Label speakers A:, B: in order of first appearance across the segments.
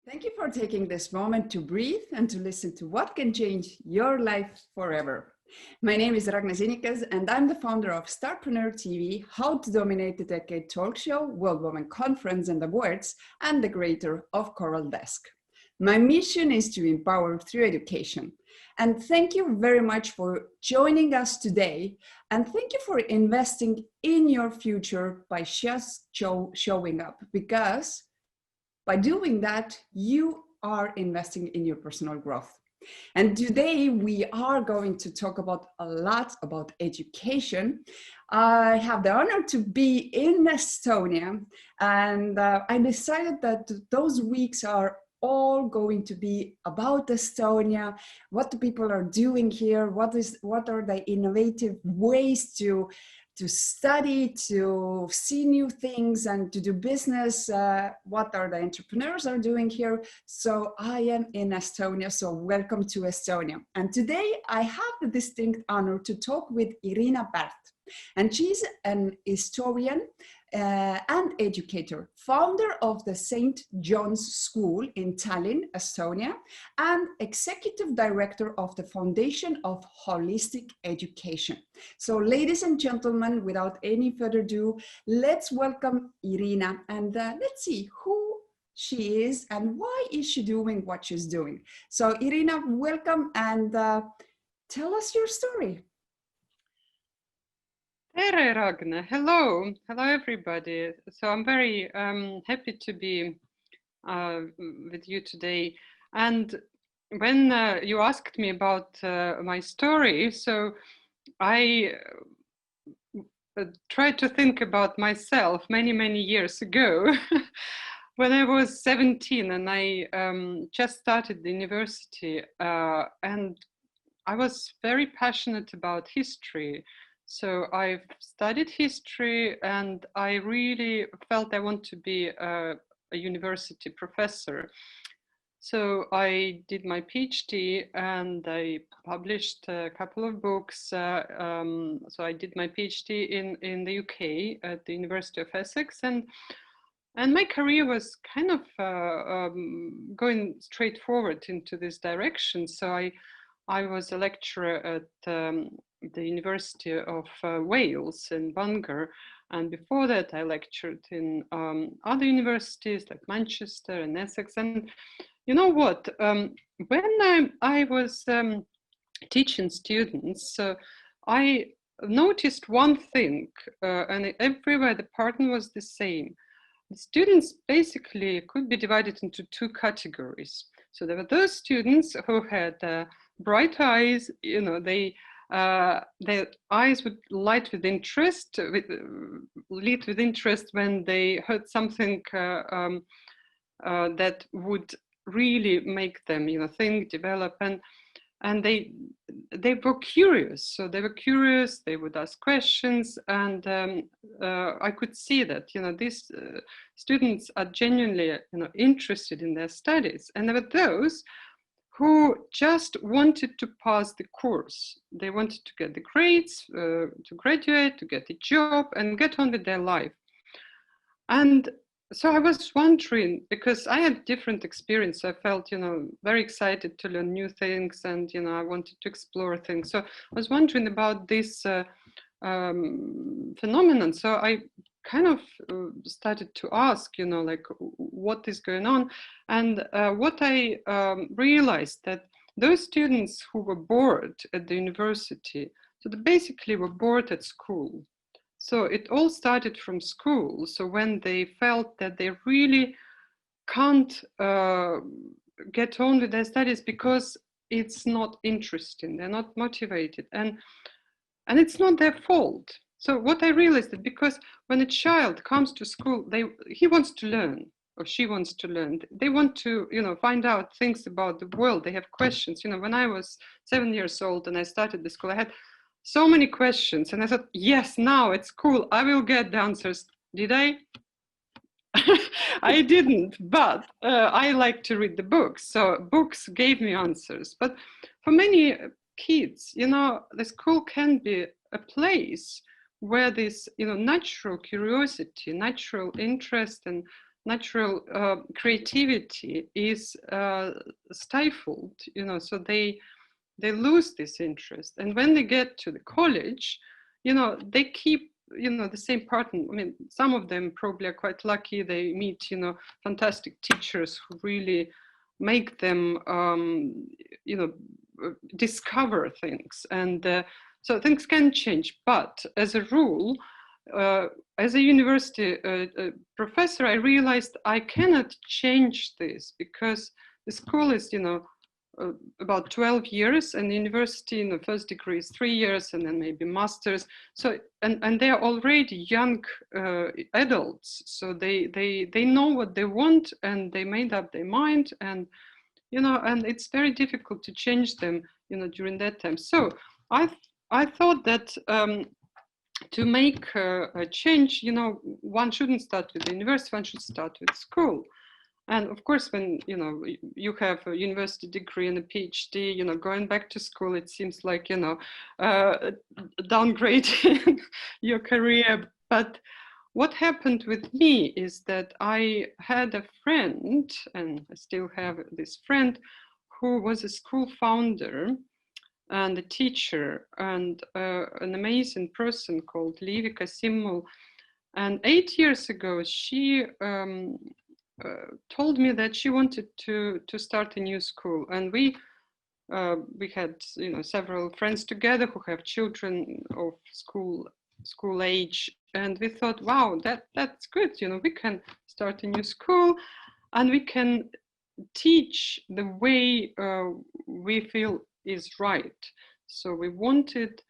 A: Thank you for taking this moment to breathe and to listen to what can change your life forever. My name is Ragnar Zinikas and I'm the founder of Startpreneur TV, How to Dominate the Decade talk show, World Women Conference and Awards, and the creator of Coral Desk. My mission is to empower through education. And thank you very much for joining us today. And thank you for investing in your future by just showing up, because by doing that, you are investing in your personal growth. And today we are going to talk about a lot about education. I have the honor to be in Estonia, and I decided that those weeks are all going to be about Estonia, what the people are doing here, what are the innovative ways to study, to see new things and to do business, what are the entrepreneurs are doing here. So I am in Estonia, so welcome to Estonia. And today I have the distinct honor to talk with Irina Pärt. And she's an historian and educator, founder of the St. John's School in Tallinn, Estonia, and executive director of the Foundation of Holistic Education. So ladies and gentlemen, without any further ado, let's welcome Irina, and let's see who she is and why is she doing what she's doing. So Irina, welcome, and tell us your story.
B: Tere, Ragnar. Hello everybody. So I'm very happy to be with you today. And when you asked me about my story, so I tried to think about myself many years ago when I was 17 and I just started the university, and I was very passionate about history. So I've studied history and I really felt I want to be a university professor. So I did my PhD and I published a couple of books. So I did my PhD in the UK at the University of Essex, and my career was kind of going straight forward into this direction. So I was a lecturer at the University of Wales in Bangor, and before that I lectured in other universities like Manchester and Essex. And you know what, when I was teaching students, I noticed one thing, and everywhere the pattern was the same. The students basically could be divided into two categories. So there were those students who had bright eyes, you know, their eyes would light with interest, lit with interest when they heard something that would really make them, you know, think, develop, and they were curious. So they were curious. They would ask questions, and I could see that, you know, these students are genuinely, you know, interested in their studies. And there were those who just wanted to pass the course. They wanted to get the grades, to graduate, to get a job and get on with their life. And so I was wondering, because I had different experience, I felt, you know, very excited to learn new things, and, you know, I wanted to explore things. So I was wondering about this phenomenon. So I kind of started to ask, you know, like, what is going on? And what I realized that those students who were bored at the university, so they basically were bored at school. So it all started from school. So when they felt that they really can't get on with their studies because it's not interesting, they're not motivated, and it's not their fault. So what I realized that because when a child comes to school, he wants to learn, or she wants to learn. They want to, you know, find out things about the world. They have questions. You know, when I was 7 years old and I started the school, I had so many questions, and I thought, yes, now at school I will get the answers. Did I? I didn't, but I like to read the books. So books gave me answers. But for many kids, you know, the school can be a place where this, you know, natural curiosity, natural interest, and natural creativity is stifled, so they lose this interest. And when they get to the college, they keep, the same partner. I mean, some of them probably are quite lucky. They meet, fantastic teachers who really make them, discover things. And so things can change. But as a rule, as a university professor, I realized I cannot change this, because the school is, about 12 years, and university in the first degree is 3 years, and then maybe masters. So, and they're already young adults, so they know what they want, and they made up their mind, and and it's very difficult to change them, during that time. So I thought that to make a change, one shouldn't start with the university, one should start with school. And of course, when you have a university degree and a PhD, going back to school, it seems like downgrading your career. But what happened with me is that I had a friend, and I still have this friend, who was a school founder and a teacher, and an amazing person called Livika Simmul. And 8 years ago, she told me that she wanted to start a new school, and we had several friends together who have children of school age, and we thought, wow, that's good. We can start a new school, and we can teach the way we feel is right. So we wanted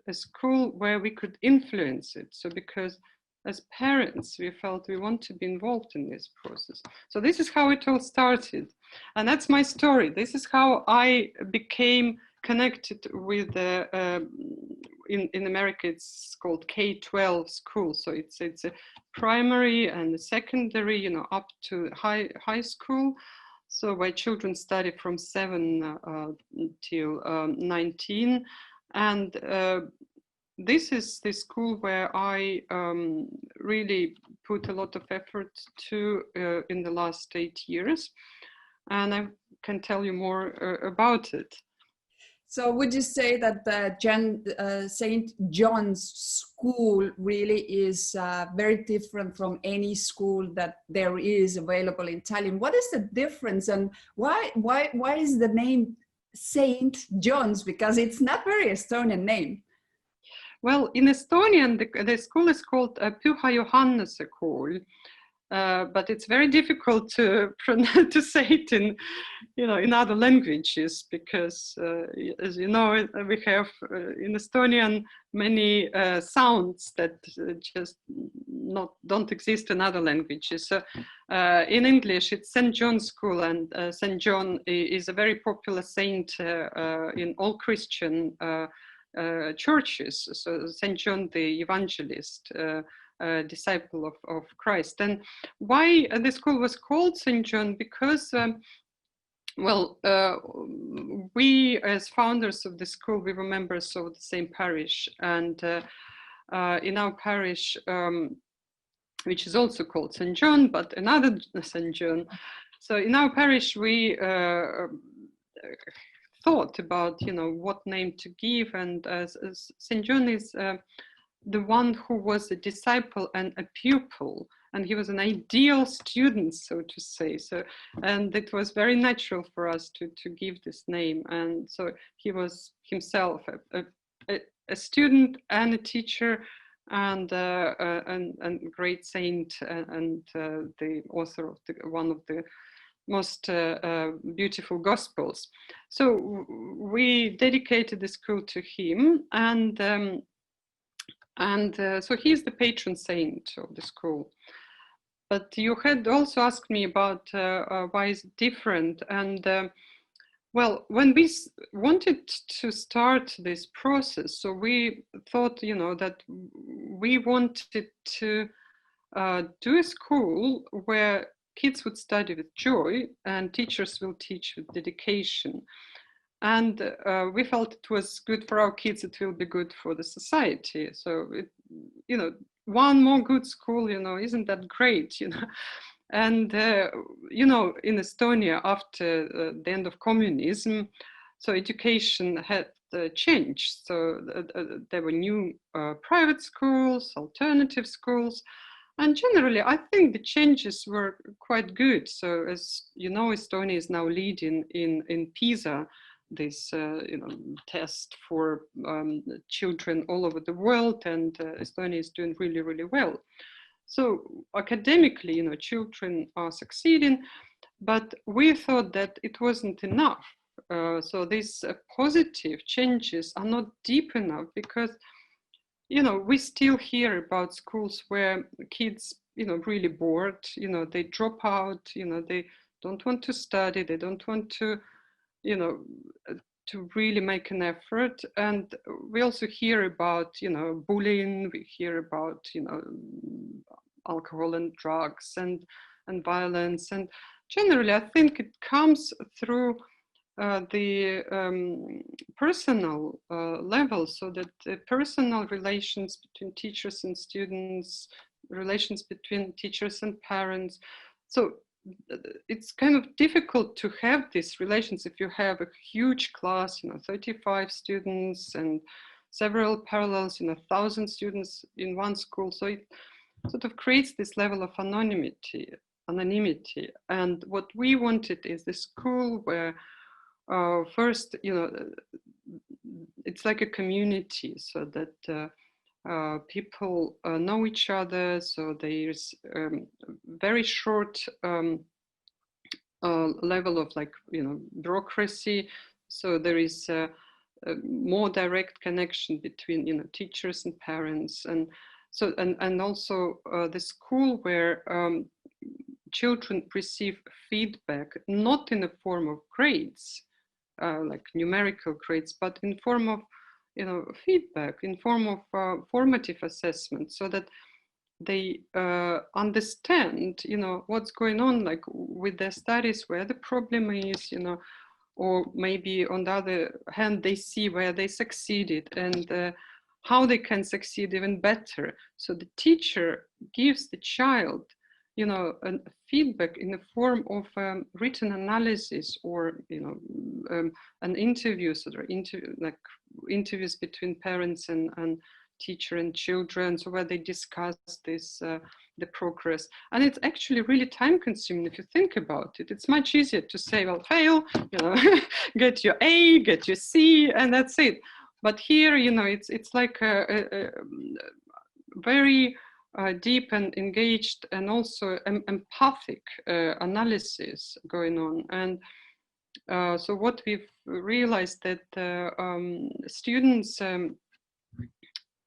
B: a school where we could influence it. So because as parents, we felt we want to be involved in this process. So this is how it all started. And that's my story. This is how I became connected with the, in America, it's called K-12 school. So it's a primary and a secondary, up to high school. So where children study from 7 till 19. And this is the school where I really put a lot of effort to in the last 8 years. And I can tell you more about it.
A: So would you say that the St. John's School really is very different from any school that there is available in Tallinn? What is the difference, and why is the name St. John's? Because it's not very Estonian name.
B: Well, in Estonian, the school is called Püha Johannese kool, but it's very difficult to say it in other languages, because, as you know, we have in Estonian many sounds that just don't exist in other languages. So in English, it's St. John's School, and St. John is a very popular saint in all Christian churches. So St. John the Evangelist, disciple of Christ. And why the school was called St. John? Because we as founders of the school, we were members of the same parish, and in our parish, which is also called St. John, but another St. John. So in our parish, we thought about what name to give, and St. John is the one who was a disciple and a pupil, and he was an ideal student, so to say. So, and it was very natural for us to give this name. And so he was himself a student and a teacher, and great saint, and the author of one of the most beautiful gospels. So we dedicated the school to him, and so he's the patron saint of the school. But you had also asked me about why is it different, and well, when we wanted to start this process, so we thought, that we wanted to do a school where kids would study with joy and teachers will teach with dedication. And we felt it was good for our kids, it will be good for the society. So, one more good school, isn't that great, And, you know, in Estonia, after the end of communism, so education had changed. So there were new private schools, alternative schools. And generally, I think the changes were quite good. So as you know, Estonia is now leading in PISA, this you know, test for children all over the world, and Estonia is doing really, really well. So academically, you know, children are succeeding, but we thought that it wasn't enough. So these positive changes are not deep enough because, you know, we still hear about schools where kids, you know, really bored, you know, they drop out, you know, they don't want to study, they don't want to, you know, to really make an effort. And we also hear about, you know, bullying, we hear about, you know, alcohol and drugs and violence. And generally, I think it comes through the personal level, so that the personal relations between teachers and students, relations between teachers and parents. So it's kind of difficult to have these relations if you have a huge class, you know, 35 students and several parallels, you know, 1,000 students in one school. So it sort of creates this level of anonymity. And what we wanted is the school where first, you know, it's like a community, so that people know each other. So there's very short level of, like, you know, bureaucracy. So there is a more direct connection between, you know, teachers and parents, and so and also the school where children receive feedback, not in the form of grades, like numerical grades, but in form of, you know, feedback, in form of formative assessment, so that they understand, you know, what's going on, like with their studies, where the problem is, you know, or maybe on the other hand, they see where they succeeded and how they can succeed even better. So the teacher gives the child, you know, a feedback in the form of written analysis, or, you know, an interview, sort of like interviews between parents and teacher and children, so where they discuss this the progress. And it's actually really time consuming if you think about it. It's much easier to say, well, fail, you know, get your A, get your C, and that's it. But here, you know, it's like a very deep and engaged and also empathic analysis going on. And so what we've realized that students,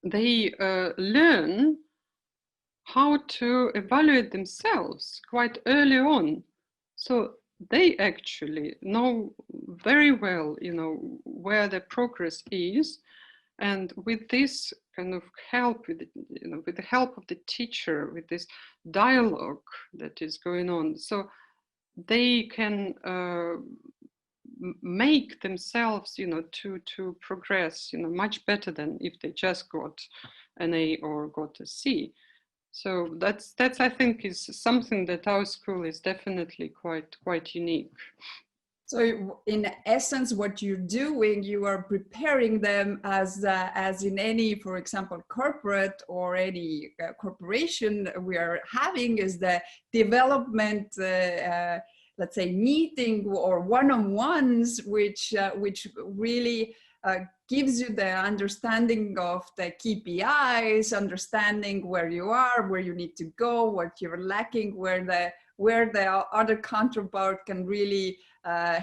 B: they learn how to evaluate themselves quite early on. So they actually know very well, you know, where their progress is. And with this kind of help, with, you know, with the help of the teacher, with this dialogue that is going on, so they can make themselves, you know, to progress, you know, much better than if they just got an A or got a C. So that's I think is something that our school is definitely quite unique.
A: So in essence, what you're doing, you are preparing them as in any, for example, corporate or any corporation we are having, is the development, let's say, meeting or one-on-ones, which really gives you the understanding of the KPIs, understanding where you are, where you need to go, what you're lacking, where the other counterpart can really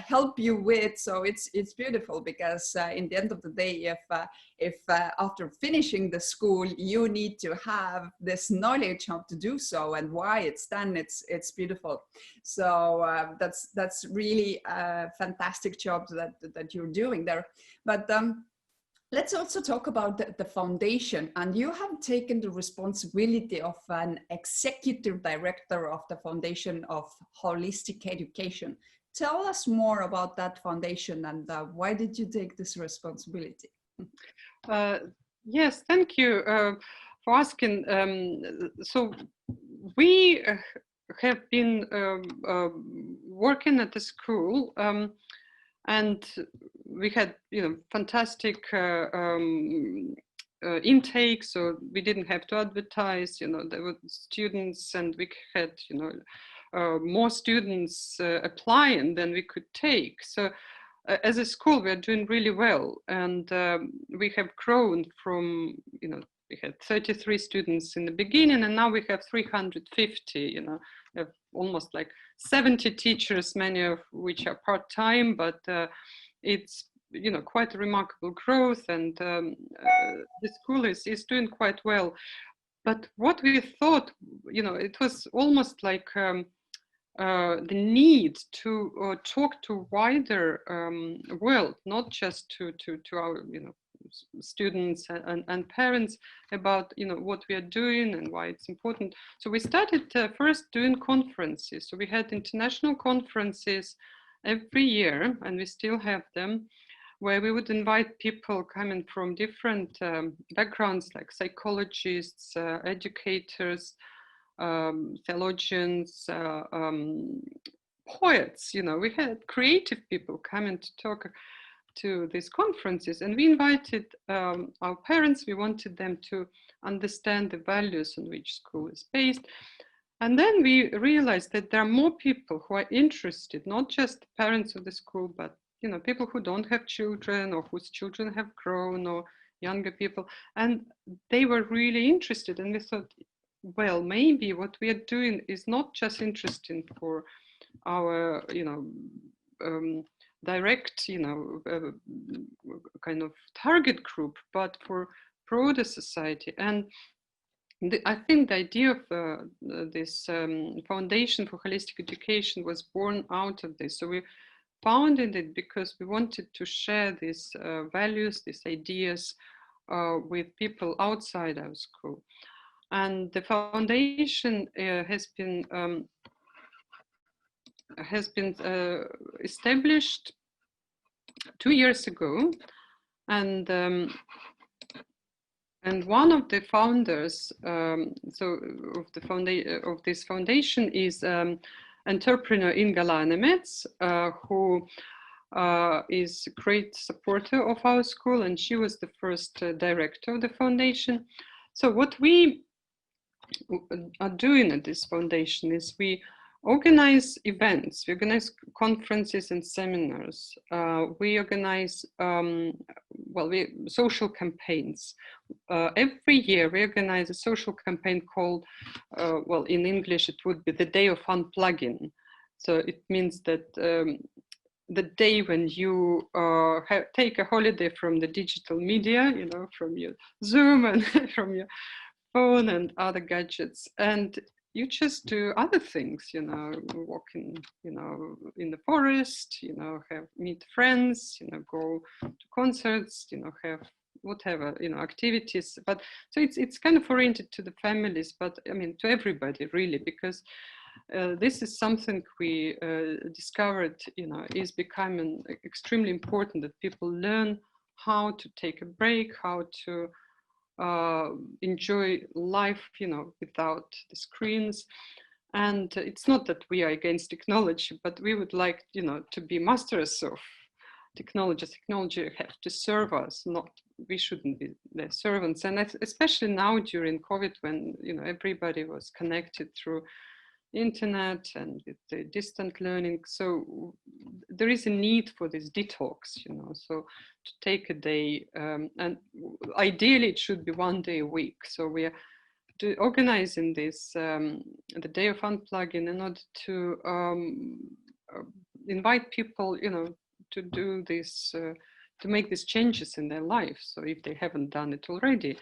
A: help you with. So it's beautiful, because in the end of the day, if after finishing the school you need to have this knowledge how to do so and why it's done, it's beautiful. So that's really a fantastic job that you're doing there. But let's also talk about the foundation. And you have taken the responsibility of an executive director of the Foundation of Holistic Education. Tell us more about that foundation, and why did you take this responsibility?
B: Yes, thank you for asking. So we have been working at the school, and we had, fantastic intake, so we didn't have to advertise. There were students, and we had, more students applying than we could take. So as a school, we are doing really well, and we have grown from, we had 33 students in the beginning, and now we have 350. We have almost like 70 teachers, many of which are part-time, but it's quite a remarkable growth, and the school is doing quite well. But what we thought, it was almost like the need to talk to wider world, not just to our students and parents about what we are doing and why it's important. So we started first doing conferences. So we had international conferences every year, and we still have them, where we would invite people coming from different backgrounds, like psychologists, educators, theologians, poets. We had creative people coming to talk to these conferences, and we invited our parents. We wanted them to understand the values on which school is based. And then we realized that there are more people who are interested, not just the parents of the school, but people who don't have children, or whose children have grown, or younger people, and they were really interested. And we thought, well, maybe what we are doing is not just interesting for our direct kind of target group, but for broader society. And I think the idea of this Foundation for Holistic Education was born out of this. So we founded it because we wanted to share these values, these ideas with people outside our school. And the foundation has been established 2 years ago, and one of the founders of this foundation is entrepreneur Inga Laanemets, who is a great supporter of our school, and she was the first director of the foundation. So what we are doing at this foundation is we organize events, we organize conferences and seminars, we organize social campaigns. Every year we organize a social campaign called, in English it would be the Day of Unplugging. So it means that the day when you take a holiday from the digital media, from your Zoom and from your phone and other gadgets, and you just do other things, walking, in the forest, meet friends, go to concerts, have whatever, activities. But so it's kind of oriented to the families, but I mean, to everybody really, because this is something we discovered, is becoming extremely important, that people learn how to take a break, how to enjoy life, without the screens. And it's not that we are against technology, but we would like, to be masters of technology. Technology has to serve us, not we shouldn't be their servants. And especially now during COVID, when everybody was connected through internet and with the distant learning, so there is a need for this detox, so to take a day, and ideally it should be 1 day a week. So we are organizing this the Day of Unplugging in order to invite people, to do this, to make these changes in their life, so if they haven't done it already.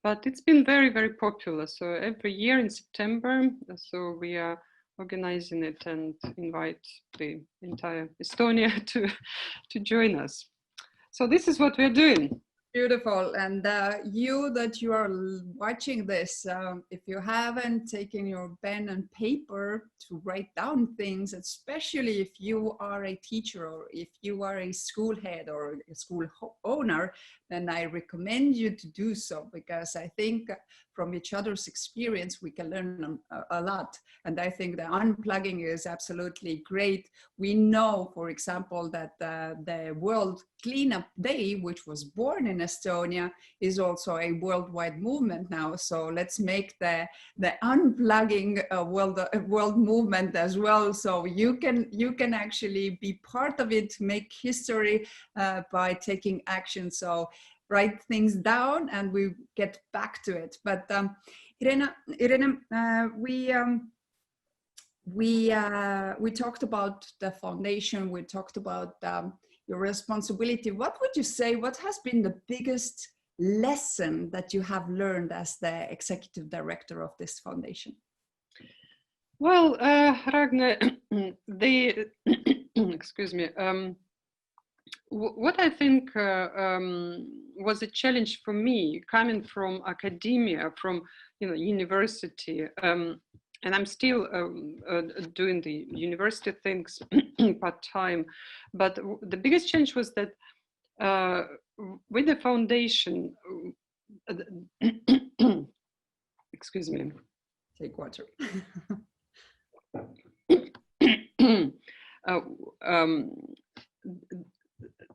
B: But it's been very, very popular. So every year in September, so we are organizing it and invite the entire Estonia to join us. So this is what we're doing.
A: Beautiful. And you are watching this, if you haven't taken your pen and paper to write down things, especially if you are a teacher or if you are a school head or a school owner, then I recommend you to do so, because I think from each other's experience, we can learn a lot. And I think the unplugging is absolutely great. We know, for example, that the World Cleanup Day, which was born in Estonia, is also a worldwide movement now. So let's make the unplugging world movement as well. So you can actually be part of it, make history by taking action. So write things down and we get back to it. But Irina, we talked about the foundation. We talked about your responsibility. What would you say? What has been the biggest lesson that you have learned as the executive director of this foundation?
B: Well, Ragnar, excuse me. What I think was a challenge for me, coming from academia, from university, and I'm still doing the university things part-time, but the biggest change was that with the foundation, excuse me.
A: Take water.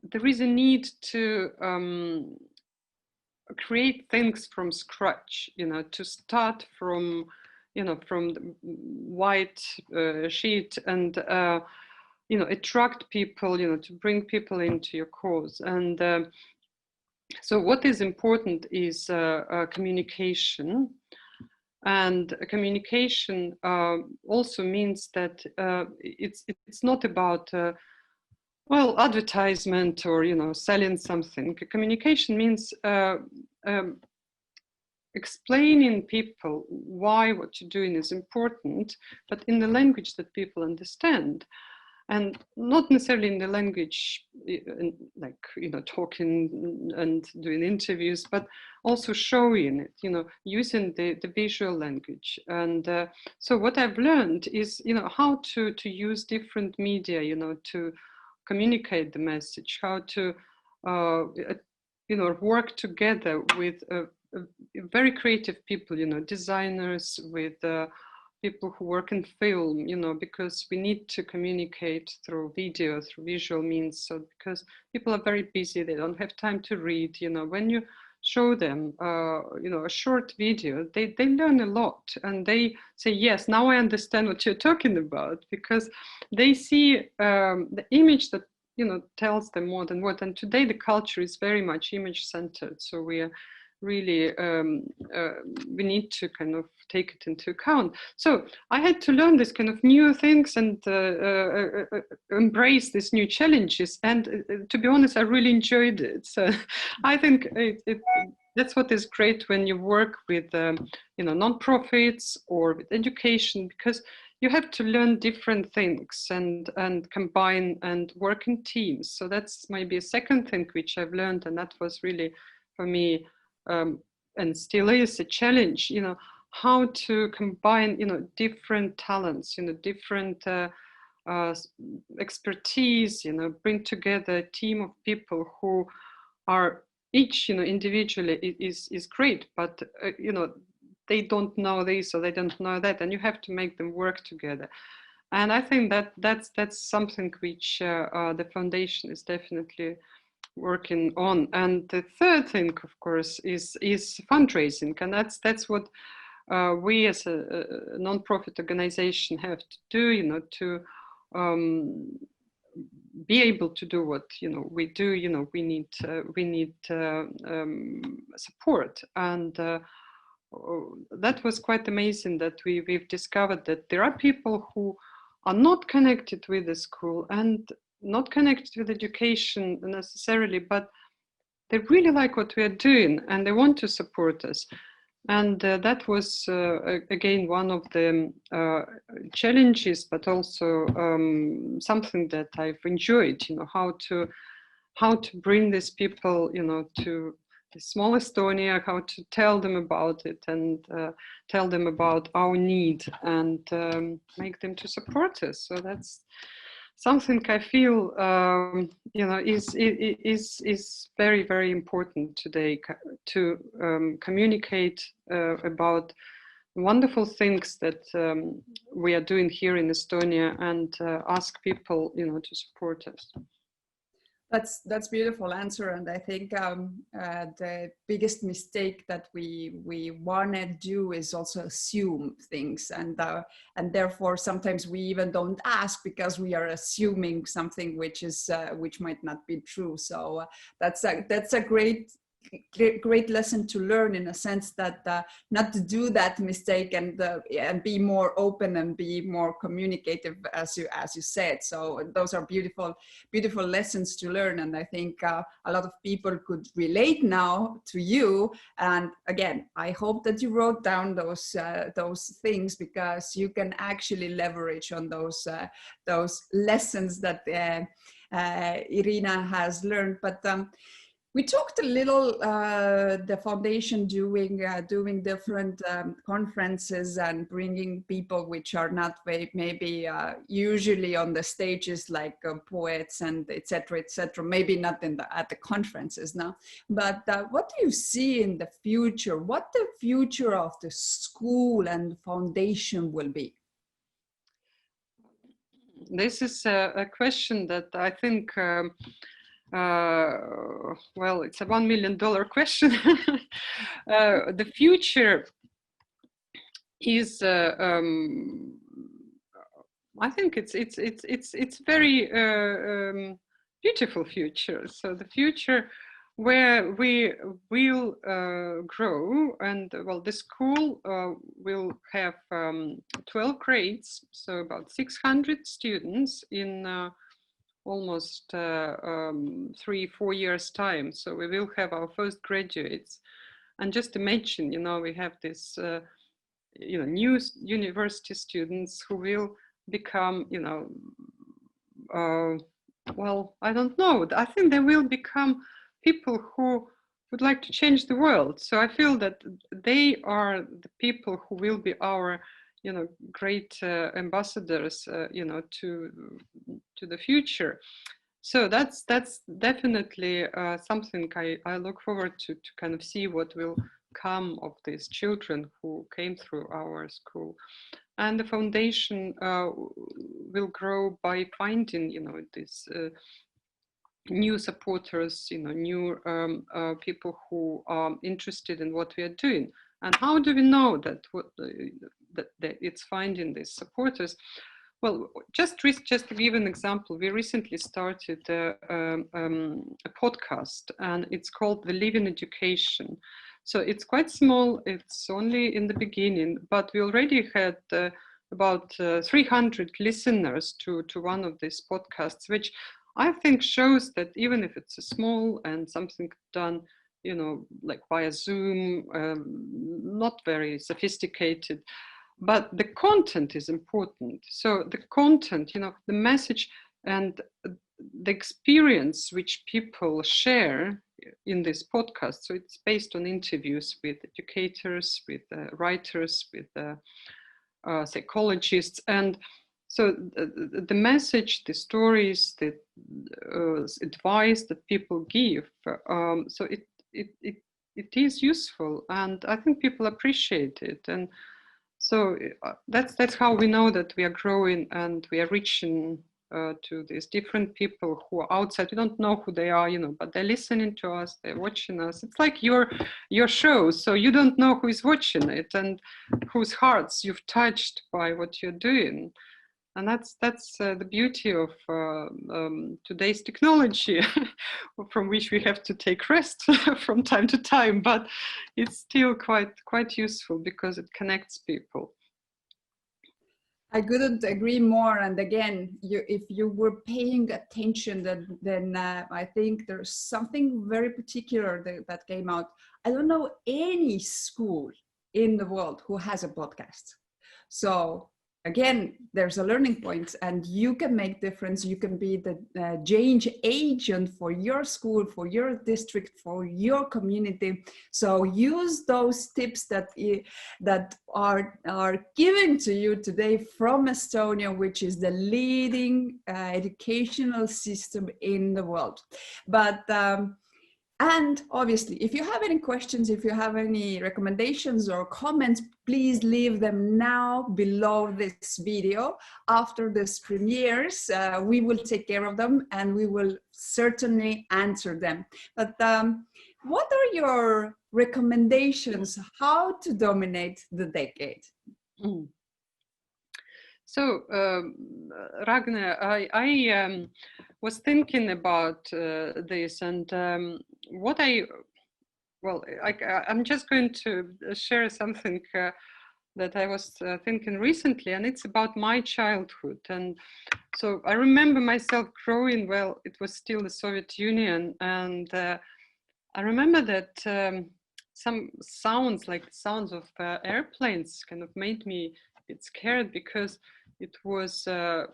B: There is a need to create things from scratch, to start from, from the white sheet and, attract people, to bring people into your cause. And so what is important is communication. And communication also means that it's not about advertisement or selling something. Communication means explaining people why what you're doing is important, but in the language that people understand. And not necessarily in the language like talking and doing interviews, but also showing it, using the visual language. And so what I've learned is how to use different media to communicate the message, how to work together with very creative people, designers, with people who work in film, because we need to communicate through video, through visual means. So because people are very busy, they don't have time to read, when you show them, a short video, they learn a lot, and they say, yes, now I understand what you're talking about, because they see the image that, tells them more than what. And today the culture is very much image centered. So we are really, we need to kind of take it into account. So I had to learn this kind of new things and embrace these new challenges. And to be honest, I really enjoyed it. So I think that's what is great when you work with, nonprofits or with education, because you have to learn different things and combine and work in teams. So that's maybe a second thing which I've learned, and that was really for me, and still is a challenge, how to combine, different talents, different expertise, bring together a team of people who are each, individually is great, but, they don't know this or they don't know that, and you have to make them work together. And I think that's something which the foundation is definitely working on. And the third thing, of course, is fundraising, and that's what we as a non-profit organization have to do, to be able to do what we do. We need support, and that was quite amazing that we've discovered that there are people who are not connected with the school and not connected with education necessarily, but they really like what we are doing and they want to support us. And that was, again, one of the challenges, but also something that I've enjoyed, how to bring these people, to the small Estonia, how to tell them about it and tell them about our need and make them to support us. So something I feel is very, very important today, to communicate about wonderful things that we are doing here in Estonia, and ask people to support us.
A: That's beautiful answer, and I think the biggest mistake that we want to do is also assume things, and therefore sometimes we even don't ask because we are assuming something which might not be true. So that's a great lesson to learn, in a sense that not to do that mistake, and be more open and be more communicative, as you said. So those are beautiful lessons to learn, and I think a lot of people could relate now to you. And again, I hope that you wrote down those things, because you can actually leverage on those lessons that Irina has learned. But we talked a little the foundation doing different conferences and bringing people which are not maybe usually on the stages, like poets and etc. Maybe not at the conferences now. But what do you see in the future? What the future of the school and foundation will be?
B: This is a question that I think. Well, it's a $1 million question. The future is, I think it's very beautiful future. So the future where we will grow, and well, the school will have 12 grades, so about 600 students in almost 3-4 years time. So we will have our first graduates. And just to mention, we have this new university students who will become well, I don't know, I think they will become people who would like to change the world. So I feel that they are the people who will be our great ambassadors, to the future. So that's definitely something I look forward to kind of see what will come of these children who came through our school. And the foundation will grow by finding, these new supporters, new people who are interested in what we are doing. And how do we know that that it's finding these supporters? Well, just to give an example, we recently started a podcast, and it's called The Living Education. So it's quite small, it's only in the beginning, but we already had about 300 listeners to one of these podcasts, which I think shows that even if it's a small and something done, like via Zoom, not very sophisticated, but the content is important. So the content, the message and the experience which people share in this podcast. So it's based on interviews with educators, with writers, with psychologists. And so the message, the stories, the advice that people give, so it is useful, and I think people appreciate it. And so that's how we know that we are growing and we are reaching to these different people who are outside. We don't know who they are, but they're listening to us, they're watching us. It's like your show, so you don't know who is watching it and whose hearts you've touched by what you're doing. And that's the beauty of today's technology, from which we have to take rest from time to time, but it's still quite useful because it connects people.
A: I couldn't agree more. And again, if you were paying attention, then I think there's something very particular that came out. I don't know any school in the world who has a podcast. So again, there's a learning point, and you can make difference. You can be the change agent for your school, for your district, for your community. So use those tips that are given to you today from Estonia, which is the leading educational system in the world. But and obviously, if you have any questions, if you have any recommendations or comments, please leave them now below this video. After this premieres, we will take care of them and we will certainly answer them. But what are your recommendations how to dominate the decade?
B: So, Ragnar, I was thinking about this, and I'm just going to share something that I was thinking recently, and it's about my childhood. And so I remember myself growing, well, it was still the Soviet Union, and I remember that some sounds, like sounds of airplanes, kind of made me a bit scared, because it was the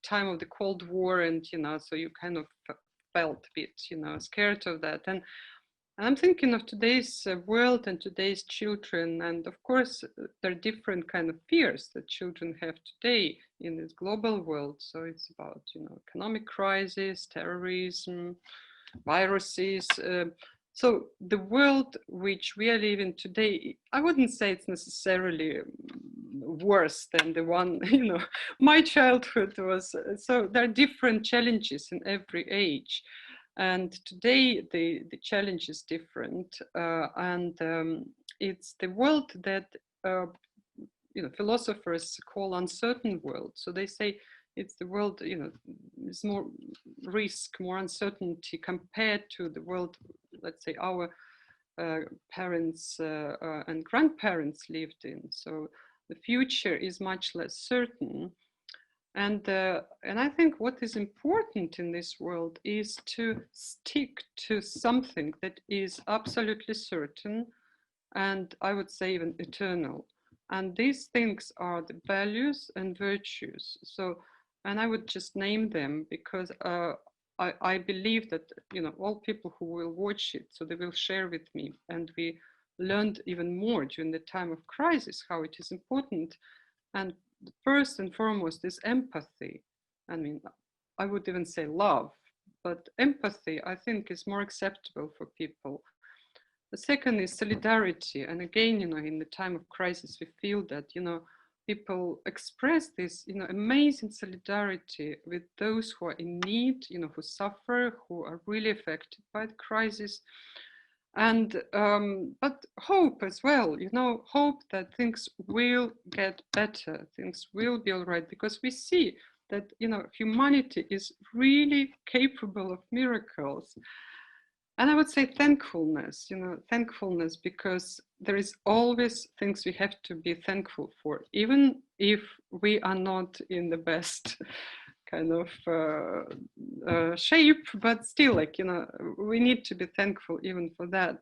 B: time of the Cold War, and so you kind of felt a bit scared of that. And I'm thinking of today's world and today's children, and of course there are different kind of fears that children have today in this global world. So it's about economic crisis, terrorism, viruses. So the world which we are living today, I wouldn't say it's necessarily worse than the one, my childhood was. So there are different challenges in every age. And today the challenge is different. It's the world that, philosophers call uncertain world. So they say it's the world, there's more risk, more uncertainty compared to the world, let's say, our parents and grandparents lived in. So the future is much less certain. And I think what is important in this world is to stick to something that is absolutely certain, and I would say even eternal. And these things are the values and virtues. So, and I would just name them because I believe that all people who will watch it, so they will share with me, and we learned even more during the time of crisis how it is important. And first and foremost is empathy. I mean, I would even say love, but empathy, I think, is more acceptable for people. The second is solidarity. And again, in the time of crisis, we feel that, people express this, amazing solidarity with those who are in need, who suffer, who are really affected by the crisis. And but hope as well, hope that things will get better, things will be all right, because we see that humanity is really capable of miracles. And I would say thankfulness, thankfulness, because there is always things we have to be thankful for, even if we are not in the best kind of shape, but still, we need to be thankful even for that.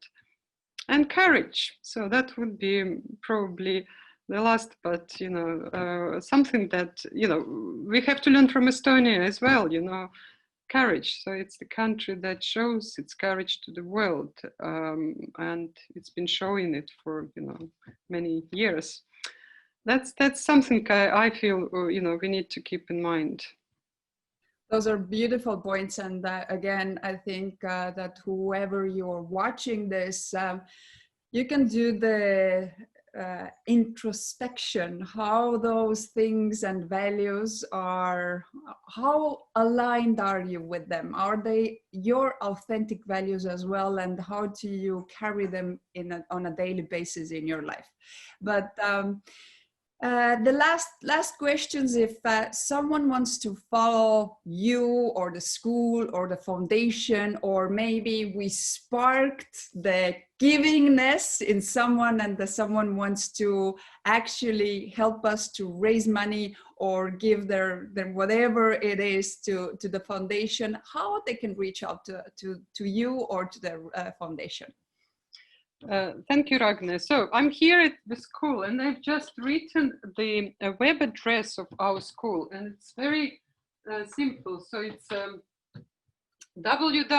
B: And courage. So that would be probably the last, but something that we have to learn from Estonia as well. Courage. So it's the country that shows its courage to the world, and it's been showing it for many years. That's something I feel we need to keep in mind.
A: Those are beautiful points, and again, I think that whoever you're watching this, you can do the introspection, how those things and values are, how aligned are you with them? Are they your authentic values as well? And how do you carry them on a daily basis in your life? But the last questions, if someone wants to follow you or the school or the foundation, or maybe we sparked the givingness in someone and someone wants to actually help us to raise money or give their whatever it is to the foundation, how they can reach out to you or to the foundation?
B: Thank you, Ragnar. So I'm here at the school and I've just written the web address of our school, and it's very simple. So it's www.pjk.ee,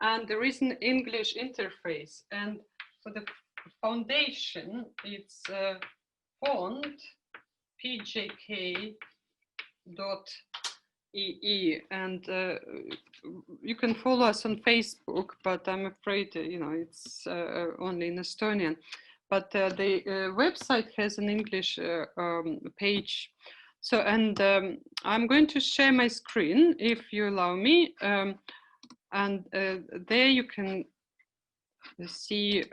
B: and there is an English interface. And for the foundation, it's font pjk.ee, and you can follow us on Facebook, but I'm afraid it's only in Estonian. But the website has an English page. So, and I'm going to share my screen if you allow me, and there you can see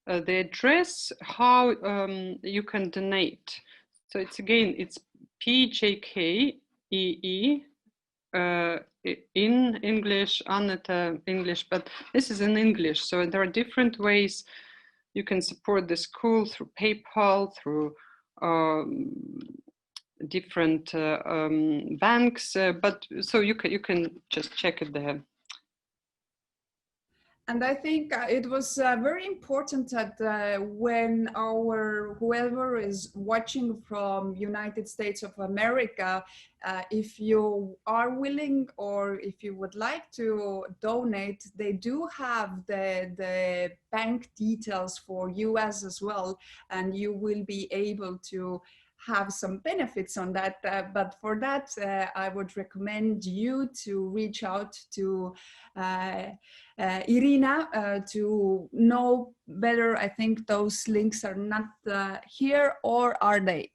B: the address, how you can donate. So it's it's PJKEE in English, Annette English, but this is in English. So there are different ways you can support the school through PayPal, through different banks, but so you can just check it there.
A: And I think it was very important that when whoever is watching from United States of America, if you are willing or if you would like to donate, they do have the bank details for US as well, and you will be able to have some benefits on that. But for that, I would recommend you to reach out to Irina to know better. I think those links are not here, or are they?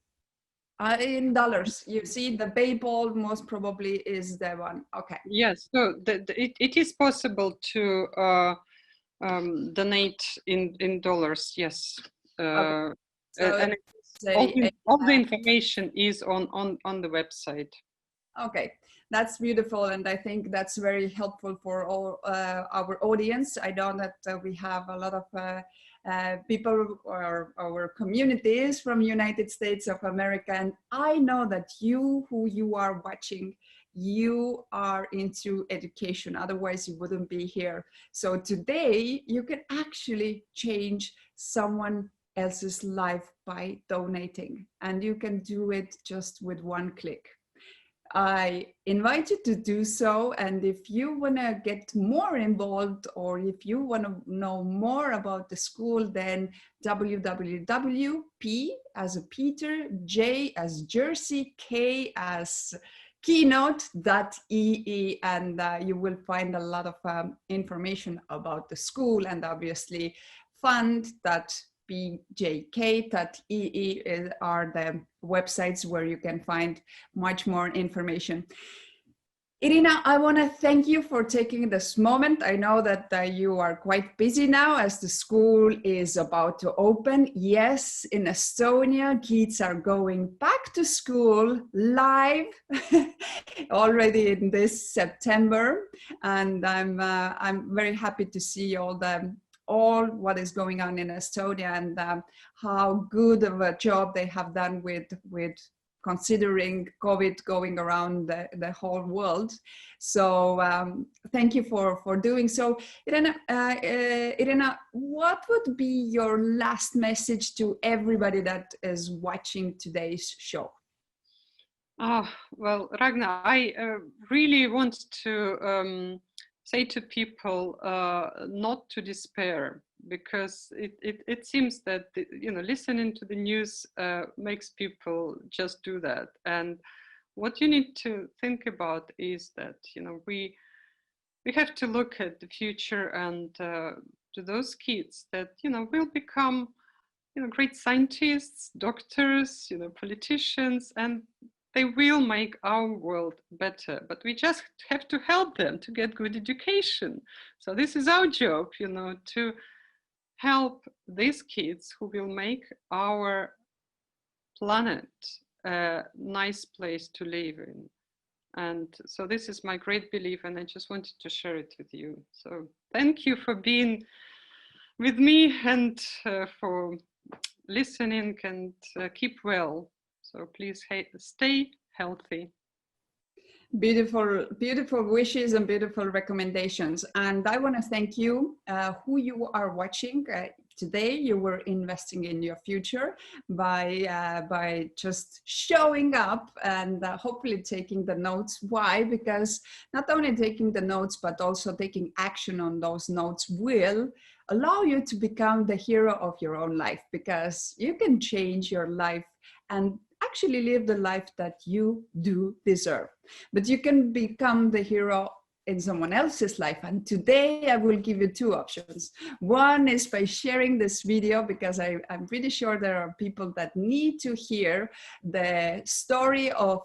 A: In dollars. You see the PayPal most probably is the one. Okay.
B: Yes, so it is possible to donate in dollars. Yes.
A: Okay. So
B: and all the information is on the website.
A: Okay, that's beautiful, and I think that's very helpful for all our audience. I know that we have a lot of people, or our communities from United States of America, and I know that who you are watching, you are into education, otherwise you wouldn't be here. So today you can actually change someone else's life by donating, and you can do it just with one click. I invite you to do so, and if you want to get more involved, or if you want to know more about the school, then www.p as a Peter, J as Jersey, K as keynote.ee, and you will find a lot of information about the school, and obviously fund.pjk.ee are the websites where you can find much more information. Irina, I want to thank you for taking this moment. I know that you are quite busy now as the school is about to open. Yes, in Estonia, kids are going back to school live already in this September, and I'm very happy to see all what is going on in Estonia, and how good of a job they have done with considering COVID going around the whole world. So thank you for doing so. Irina, what would be your last message to everybody that is watching today's show?
B: Well, Ragnar, I really want to say to people not to despair, because it seems that listening to the news makes people just do that. And what you need to think about is that we have to look at the future, and to those kids that will become great scientists, doctors, politicians, and they will make our world better, but we just have to help them to get good education. So this is our job, to help these kids who will make our planet a nice place to live in. And so this is my great belief, and I just wanted to share it with you. So thank you for being with me, and for listening, and keep well. So please stay healthy.
A: Beautiful, beautiful wishes and beautiful recommendations. And I want to thank you, who you are watching. Today, you were investing in your future by just showing up and hopefully taking the notes. Why? Because not only taking the notes, but also taking action on those notes will allow you to become the hero of your own life, because you can change your life and actually live the life that you do deserve. But you can become the hero in someone else's life. And today I will give you two options. One is by sharing this video, because I'm pretty sure there are people that need to hear the story of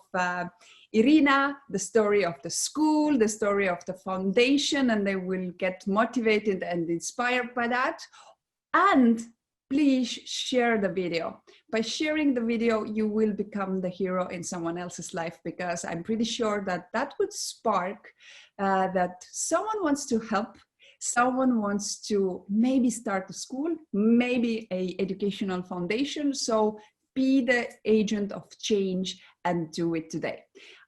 A: Irina, the story of the school, the story of the foundation, and they will get motivated and inspired by that. And please share the video. By sharing the video, you will become the hero in someone else's life, because I'm pretty sure that that would spark that someone wants to help, someone wants to maybe start a school, maybe an educational foundation. So be the agent of change and do it today.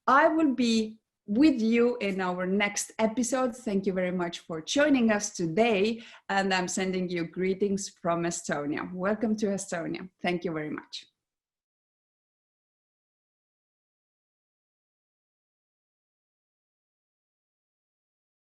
A: I will be with you in our next episode. Thank you very much for joining us today. And I'm sending you greetings from Estonia. Welcome to Estonia. Thank you very much.